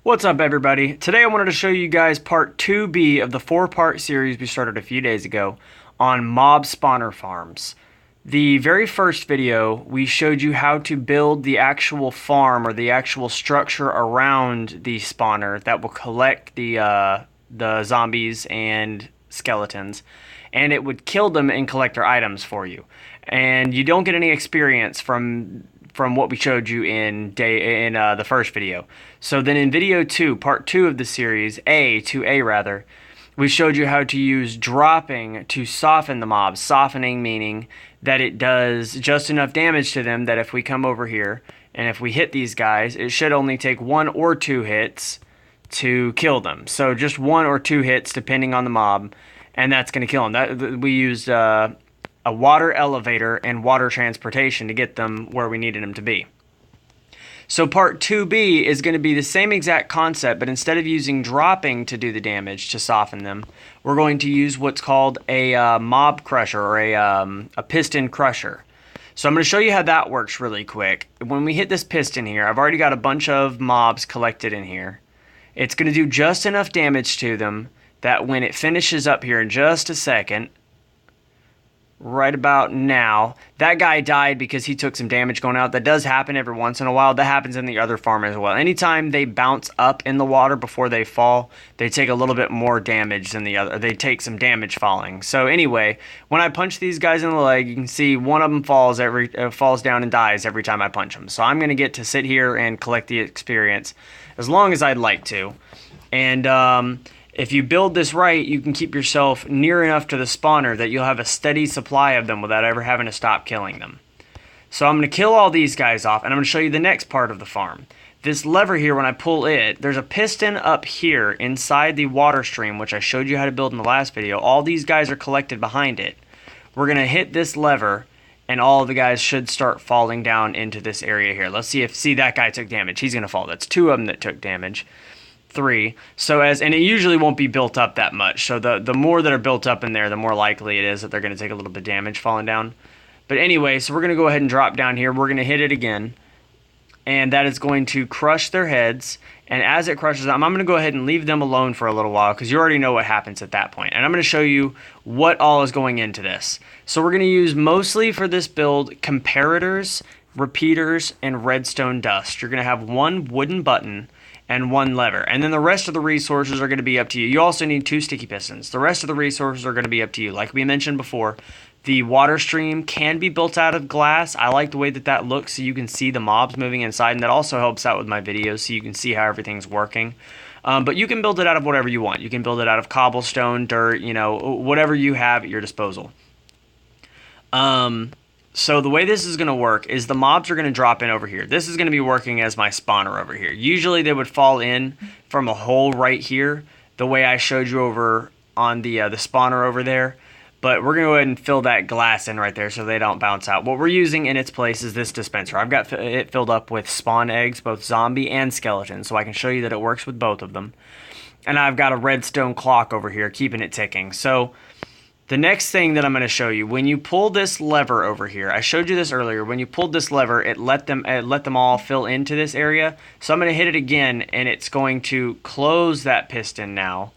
What's up, everybody? Today I wanted to show you guys part 2B of the 4-part series we started a few days ago on mob spawner farms. The very first video, we showed you how to build the actual farm or the actual structure around the spawner that will collect the zombies and skeletons, and it would kill them and collect their items for you. And you don't get any experience from what we showed you in the first video. So then in video 2, part 2 of the series, 2A rather, we showed you how to use dropping to soften the mobs. Softening meaning that it does just enough damage to them that if we come over here and if we hit these guys, it should only take 1 or 2 hits to kill them. So just 1 or 2 hits depending on the mob, and that's going to kill them. We used a water elevator and water transportation to get them where we needed them to be. So part 2B is going to be the same exact concept, but instead of using dropping to do the damage to soften them, we're going to use what's called a mob crusher or a piston crusher. So I'm going to show you how that works really quick. When we hit this piston here, I've already got a bunch of mobs collected in here. It's going to do just enough damage to them that when it finishes up here in just a second, right about now, that guy died because he took some damage going out. That does happen every once in a while. That happens in the other farm as well. Anytime they bounce up in the water before they fall, they take a little bit more damage than the other. They take some damage falling. So anyway, when I punch these guys in the leg, you can see one of them falls down and dies every time I punch them. So I'm going to get to sit here and collect the experience as long as I'd like to. And if you build this right, you can keep yourself near enough to the spawner that you'll have a steady supply of them without ever having to stop killing them. So I'm going to kill all these guys off, and I'm going to show you the next part of the farm. This lever here, when I pull it, there's a piston up here inside the water stream, which I showed you how to build in the last video. All these guys are collected behind it. We're going to hit this lever, and all of the guys should start falling down into this area here. Let's see that guy took damage. He's going to fall. That's 2 of them that took damage. 3. And it usually won't be built up that much. So the more that are built up in there, the more likely it is that they're going to take a little bit of damage falling down. But anyway, so we're going to go ahead and drop down here. We're going to hit it again. And that is going to crush their heads. And as it crushes them, I'm going to go ahead and leave them alone for a little while because you already know what happens at that point. And I'm going to show you what all is going into this. So we're going to use mostly for this build comparators, repeaters, and redstone dust. You're going to have 1 wooden button and 1 lever. And then the rest of the resources are going to be up to you. You also need 2 sticky pistons. The rest of the resources are going to be up to you. Like we mentioned before, the water stream can be built out of glass. I like the way that looks so you can see the mobs moving inside, and that also helps out with my videos so you can see how everything's working. But you can build it out of whatever you want. You can build it out of cobblestone, dirt, whatever you have at your disposal. So the way this is going to work is the mobs are going to drop in over here. This is going to be working as my spawner over here. Usually they would fall in from a hole right here, the way I showed you over on the spawner over there. But we're going to go ahead and fill that glass in right there so they don't bounce out. What we're using in its place is this dispenser. I've got it filled up with spawn eggs, both zombie and skeleton, so I can show you that it works with both of them. And I've got a redstone clock over here keeping it ticking. So the next thing that I'm going to show you, when you pull this lever over here, I showed you this earlier, when you pulled this lever, it let them all fill into this area. So I'm going to hit it again, and it's going to close that piston now.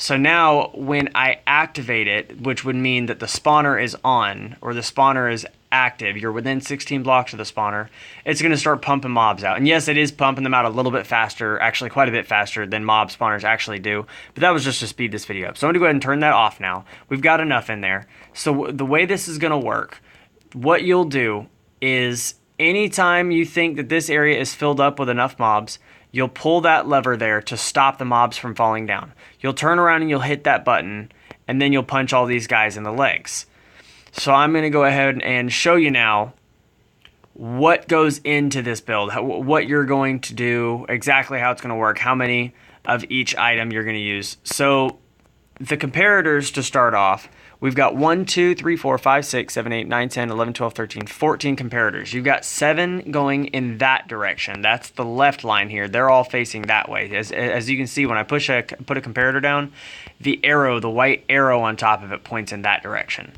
So now when I activate it, which would mean that the spawner is on, or the spawner is active, you're within 16 blocks of the spawner, it's going to start pumping mobs out. And yes, it is pumping them out a little bit faster, actually quite a bit faster than mob spawners actually do, but that was just to speed this video up. So I'm going to go ahead and turn that off now. We've got enough in there. So the way this is going to work, what you'll do is anytime you think that this area is filled up with enough mobs, you'll pull that lever there to stop the mobs from falling down. You'll turn around and you'll hit that button, and then you'll punch all these guys in the legs. So I'm going to go ahead and show you now what goes into this build, what you're going to do, exactly how it's going to work, how many of each item you're going to use. So the comparators to start off, we've got 1, 2, 3, 4, 5, 6, 7, 8, 9, 10, 11, 12, 13, 14 comparators. You've got 7 going in that direction. That's the left line here. They're all facing that way. As you can see, when I put a comparator down, the white arrow on top of it points in that direction.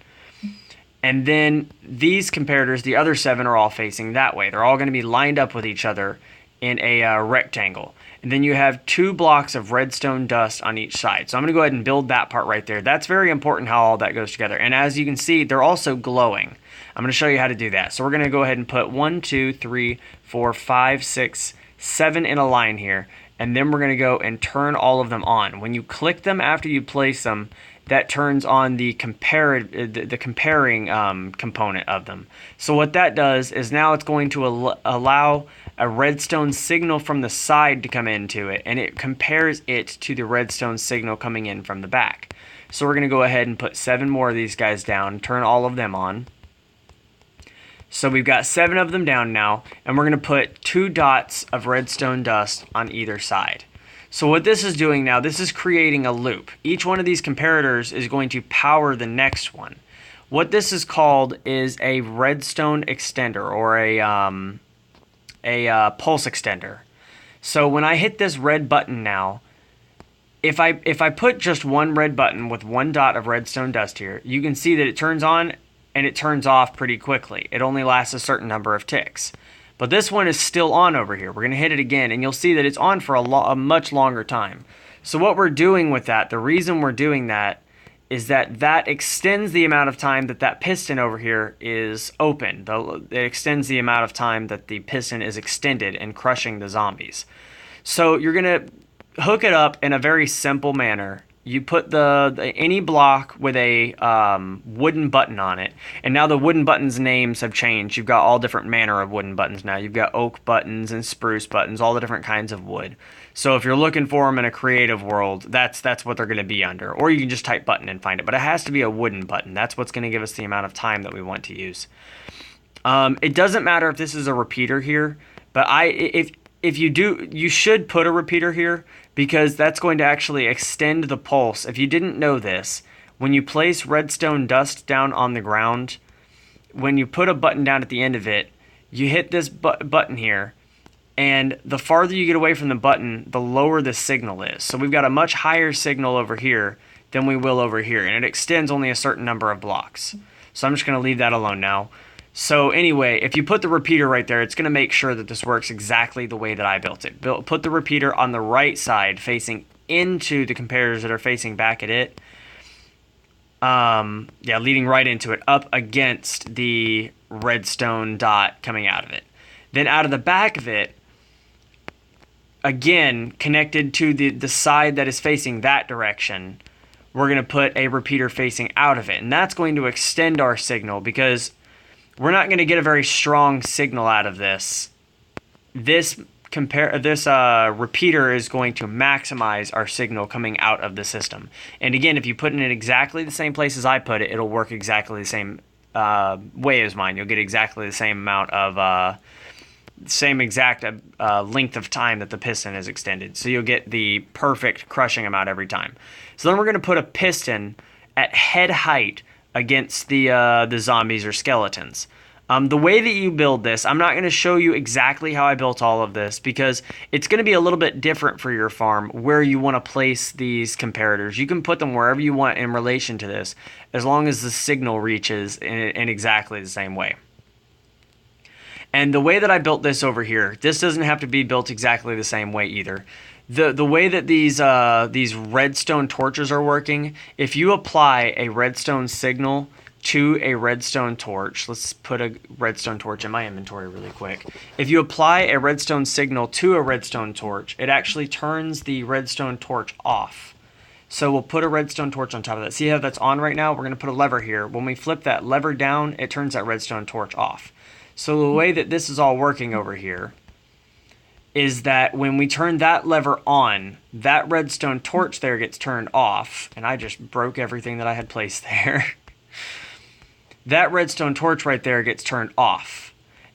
And then these comparators, the other 7 are all facing that way. They're all going to be lined up with each other in a rectangle. And then you have 2 blocks of redstone dust on each side. So I'm going to go ahead and build that part right there. That's very important how all that goes together. And as you can see, they're also glowing. I'm going to show you how to do that. So we're going to go ahead and put 1, 2, 3, 4, 5, 6, 7 in a line here. And then we're going to go and turn all of them on. When you click them after you place them, that turns on the comparing component of them. So what that does is now it's going to allow a redstone signal from the side to come into it, and it compares it to the redstone signal coming in from the back. So we're going to go ahead and put 7 more of these guys down, turn all of them on. So we've got 7 of them down now, and we're going to put 2 dots of redstone dust on either side. So what this is doing now, this is creating a loop. Each one of these comparators is going to power the next one. What this is called is a redstone extender, or a pulse extender. So when I hit this red button now, if I put just one red button with 1 dot of redstone dust here, you can see that it turns on and it turns off pretty quickly. It only lasts a certain number of ticks. But this one is still on over here. We're going to hit it again, and you'll see that it's on for a much longer time. So what we're doing with that, the reason we're doing that, is that extends the amount of time that piston over here is open. It extends the amount of time that the piston is extended and crushing the zombies. So you're going to hook it up in a very simple manner. You put any block with a wooden button on it, and now the wooden buttons' names have changed. You've got all different manner of wooden buttons now. You've got oak buttons and spruce buttons, all the different kinds of wood. So if you're looking for them in a creative world, that's what they're going to be under. Or you can just type button and find it, but it has to be a wooden button. That's what's going to give us the amount of time that we want to use. It doesn't matter if this is a repeater here, but if you do, you should put a repeater here, because that's going to actually extend the pulse. If you didn't know this, when you place redstone dust down on the ground, when you put a button down at the end of it, you hit this button here, and the farther you get away from the button, the lower the signal is. So we've got a much higher signal over here than we will over here, and it extends only a certain number of blocks. So I'm just going to leave that alone now. So anyway, if you put the repeater right there, it's going to make sure that this works exactly the way that I built it. Put the repeater on the right side facing into the comparators that are facing back at it. Leading right into it, up against the redstone dot coming out of it. Then out of the back of it, again, connected to the side that is facing that direction, we're going to put a repeater facing out of it. And that's going to extend our signal, because we're not going to get a very strong signal out of this. This repeater is going to maximize our signal coming out of the system. And again, if you put it in exactly the same place as I put it, it'll work exactly the same way as mine. You'll get exactly the same amount of length of time that the piston is extended. So you'll get the perfect crushing amount every time. So then we're going to put a piston at head height against the zombies or skeletons. The way that you build this, I'm not going to show you exactly how I built all of this, because it's going to be a little bit different for your farm where you want to place these comparators. You can put them wherever you want in relation to this, as long as the signal reaches in exactly the same way. And the way that I built this over here, this doesn't have to be built exactly the same way either. The way that these redstone torches are working, if you apply a redstone signal to a redstone torch, let's put a redstone torch in my inventory really quick. If you apply a redstone signal to a redstone torch, it actually turns the redstone torch off. So we'll put a redstone torch on top of that. See how that's on right now? We're going to put a lever here. When we flip that lever down, it turns that redstone torch off. So the way that this is all working over here is that when we turn that lever on, that redstone torch there gets turned off. And I just broke everything that I had placed there. That redstone torch right there gets turned off.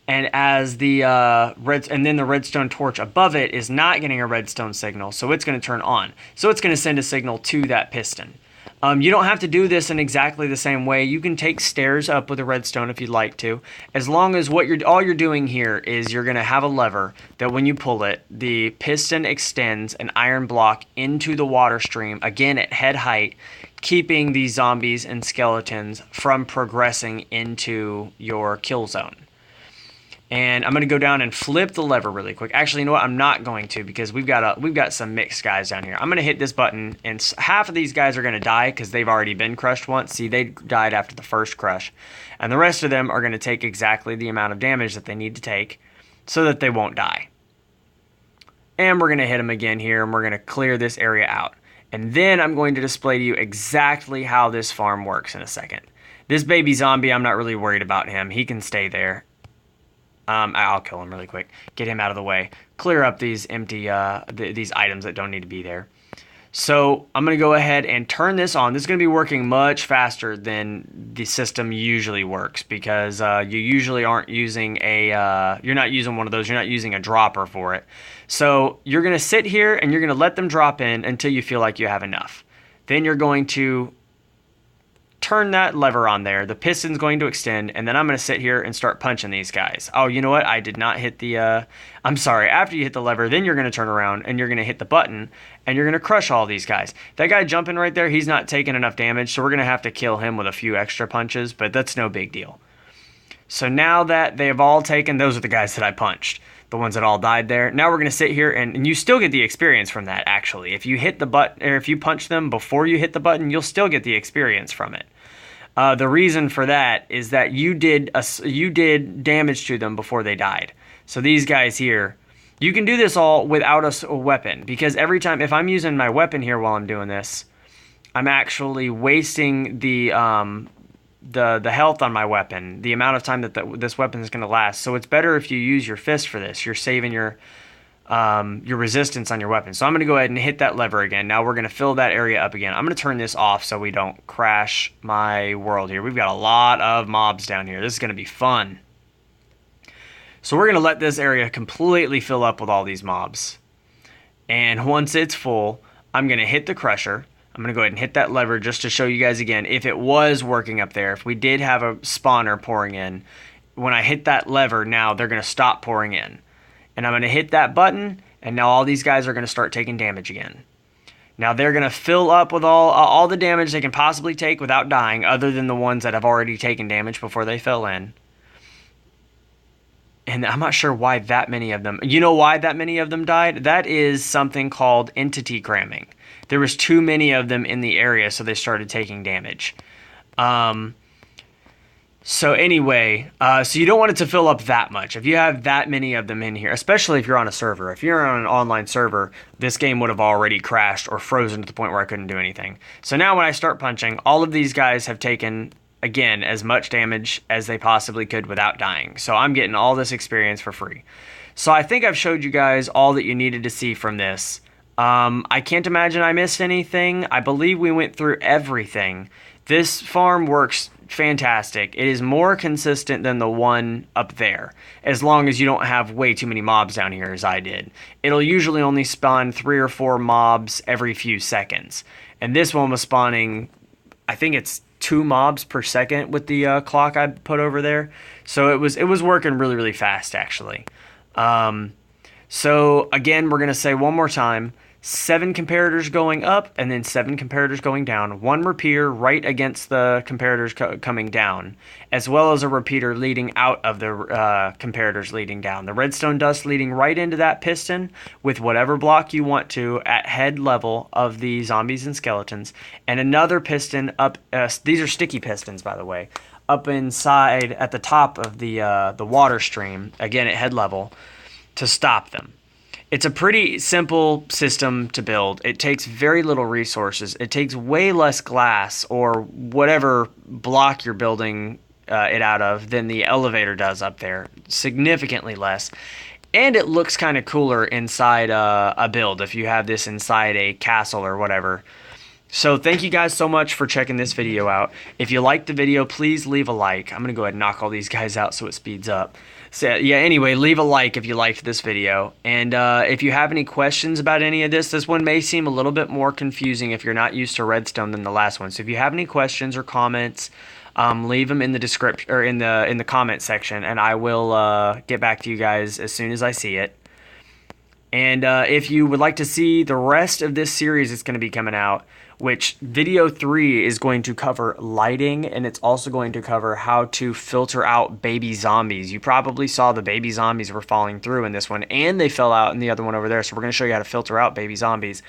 And as the then the redstone torch above it is not getting a redstone signal, so it's going to turn on. So it's going to send a signal to that piston. You don't have to do this in exactly the same way. You can take stairs up with a redstone if you'd like to, as long as all you're doing here is you're going to have a lever that when you pull it, the piston extends an iron block into the water stream, again at head height, keeping these zombies and skeletons from progressing into your kill zone. And I'm going to go down and flip the lever really quick. Actually, you know what? I'm not going to, because we've got some mixed guys down here. I'm going to hit this button, and half of these guys are going to die because they've already been crushed once. See, they died after the first crush. And the rest of them are going to take exactly the amount of damage that they need to take so that they won't die. And we're going to hit them again here, and we're going to clear this area out. And then I'm going to display to you exactly how this farm works in a second. This baby zombie, I'm not really worried about him. He can stay there. I'll kill him really quick. Get him out of the way. Clear up these empty, these items that don't need to be there. So I'm going to go ahead and turn this on. This is going to be working much faster than the system usually works, because you usually aren't using you're not using one of those. You're not using a dropper for it. So you're going to sit here and you're going to let them drop in until you feel like you have enough. Then you're going to turn that lever on there. The piston's going to extend, and then I'm going to sit here and start punching these guys. Oh, you know what? I did not hit the, I'm sorry. After you hit the lever, then you're going to turn around and you're going to hit the button, and you're going to crush all these guys. That guy jumping right there, he's not taking enough damage, so we're going to have to kill him with a few extra punches, but that's no big deal. So now that they have all taken, those are the guys that I punched. The ones that all died there. Now we're going to sit here, and you still get the experience from that, actually. If you hit the button, or if you punch them before you hit the button, you'll still get the experience from it. The reason for that is that you did damage to them before they died. So these guys here, you can do this all without a weapon, because every time, if I'm using my weapon here while I'm doing this, I'm actually wasting the health on my weapon, the amount of time that this weapon is going to last. So it's better if you use your fist for this. You're saving your resistance on your weapon. So I'm going to go ahead and hit that lever again. Now we're going to fill that area up again. I'm going to turn this off so we don't crash my world here. We've got a lot of mobs down here. This is going to be fun. So we're going to let this area completely fill up with all these mobs. And once it's full, I'm going to hit the crusher. I'm going to go ahead and hit that lever just to show you guys again if it was working up there. If we did have a spawner pouring in, when I hit that lever, now they're going to stop pouring in. And I'm going to hit that button, and now all these guys are going to start taking damage again. Now they're going to fill up with all the damage they can possibly take without dying, other than the ones that have already taken damage before they fell in. And I'm not sure why that many of them... You know why that many of them died? That is something called entity cramming. There was too many of them in the area, so they started taking damage. So anyway, so you don't want it to fill up that much. If you have that many of them in here, especially if you're on a server. If you're on an online server, this game would have already crashed or frozen to the point where I couldn't do anything. So now when I start punching, all of these guys have taken, again, as much damage as they possibly could without dying. So I'm getting all this experience for free. So I think I've showed you guys all that you needed to see from this. I can't imagine I missed anything. I believe we went through everything. This farm works fantastic. It is more consistent than the one up there, as long as you don't have way too many mobs down here as I did. It'll usually only spawn 3 or 4 mobs every few seconds, and this one was spawning, I think it's 2 mobs per second with the clock I put over there. So it was working really, really fast, actually. So again, we're going to say one more time, 7 comparators going up and then 7 comparators going down. 1 repeater right against the comparators coming down, as well as a repeater leading out of the comparators leading down. The redstone dust leading right into that piston with whatever block you want to at head level of the zombies and skeletons. And another piston up, these are sticky pistons, by the way, up inside at the top of the water stream, again at head level, to stop them. It's a pretty simple system to build. It takes very little resources. It takes way less glass or whatever block you're building it out of than the elevator does up there. Significantly less. And it looks kind of cooler inside a build if you have this inside a castle or whatever. So thank you guys so much for checking this video out. If you liked the video, please leave a like. I'm going to go ahead and knock all these guys out so it speeds up. So yeah, anyway, leave a like if you liked this video. And if you have any questions about any of this, this one may seem a little bit more confusing if you're not used to redstone than the last one. So if you have any questions or comments, leave them in the description or in the comment section, and I will get back to you guys as soon as I see it. And if you would like to see the rest of this series that's going to be coming out, which video 3 is going to cover lighting, and it's also going to cover how to filter out baby zombies. You probably saw the baby zombies were falling through in this one, and they fell out in the other one over there. So we're going to show you how to filter out baby zombies.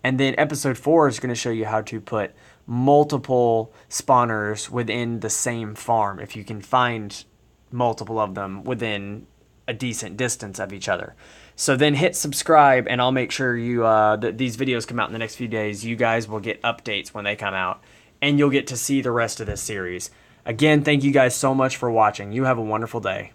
And then episode 4 is going to show you how to put multiple spawners within the same farm, if you can find multiple of them within a decent distance of each other. So then hit subscribe, and I'll make sure you that these videos come out in the next few days. You guys will get updates when they come out, and you'll get to see the rest of this series. Again, thank you guys so much for watching. You have a wonderful day.